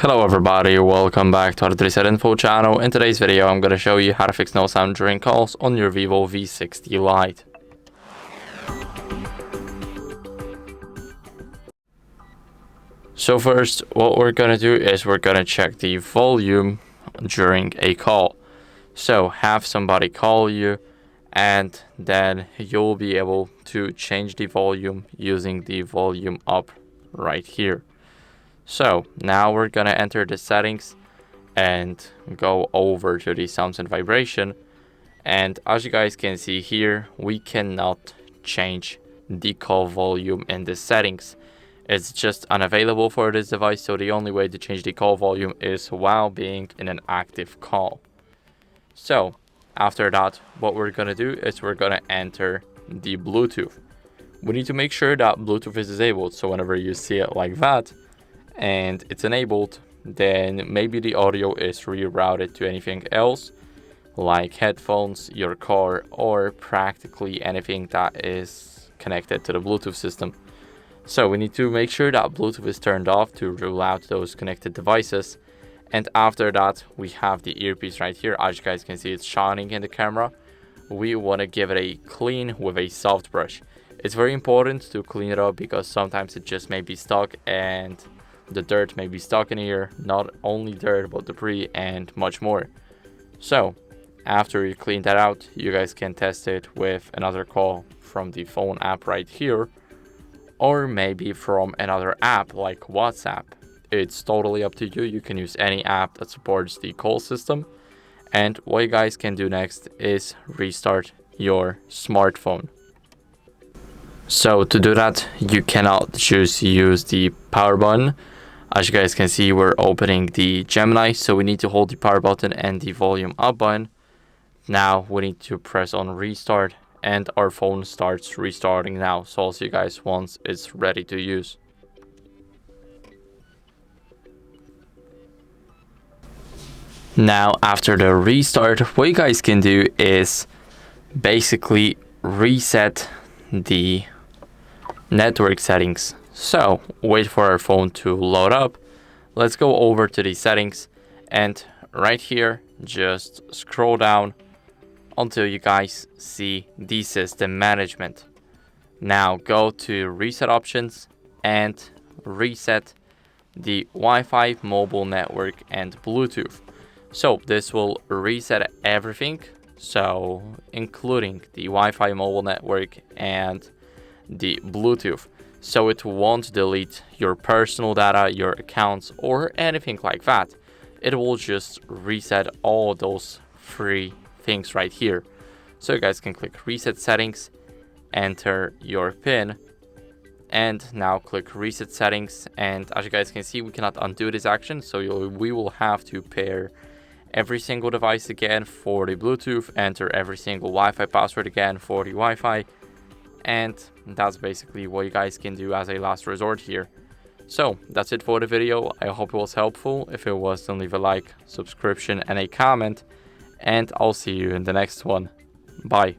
Hello everybody, welcome back to HardReset.Info channel. In today's video, I'm going to show you how to fix no sound during calls on your VIVO V60 Lite. So first, what we're going to do is we're going to check the volume during a call. So have somebody call you and then you'll be able to change the volume using the volume up right here. So now we're gonna enter the settings and go over to the sounds and vibration, and as you guys can see here, we cannot change the call volume in the settings. It's just unavailable for this device, so the only way to change the call volume is while being in an active call. So after that, what we're gonna do is we're gonna enter the Bluetooth. We need to make sure that Bluetooth is disabled, so whenever you see it like that and it's enabled, then maybe the audio is rerouted to anything else like headphones, your car, or practically anything that is connected to the Bluetooth system. So we need to make sure that Bluetooth is turned off to rule out those connected devices. And after that, we have the earpiece right here. As you guys can see, it's shining in the camera. We want to give it a clean with a soft brush. It's very important to clean it up because sometimes it just may be stuck and the dirt may be stuck in here, not only dirt but debris and much more. So after you clean that out, you guys can test it with another call from the phone app right here, or maybe from another app like WhatsApp. It's totally up to you. You can use any app that supports the call system. And what you guys can do next is restart your smartphone. So to do that, you cannot just use the power button. As you guys can see, we're opening the Gemini, so we need to hold the power button and the volume up button. Now we need to press on restart and our phone starts restarting now. So I'll see you guys once it's ready to use. Now after the restart, what you guys can do is basically reset the network settings. So wait for our phone to load up. Let's go over to the settings, and right here just scroll down until you guys see the system management. Now go to reset options and reset the Wi-Fi, mobile network, and Bluetooth. So this will reset everything, so including the Wi-Fi, mobile network, and the Bluetooth. So it won't delete your personal data, your accounts, or anything like that. It will just reset all those three things right here. So you guys can click reset settings, enter your PIN, and now click reset settings. And as you guys can see, we cannot undo this action, so we will have to pair every single device again for the Bluetooth, enter every single Wi-Fi password again for the Wi-Fi, and that's basically what you guys can do as a last resort here. So that's it for the video. I hope it was helpful. If it was, then leave a like, subscription, and a comment, and I'll see you in the next one. Bye.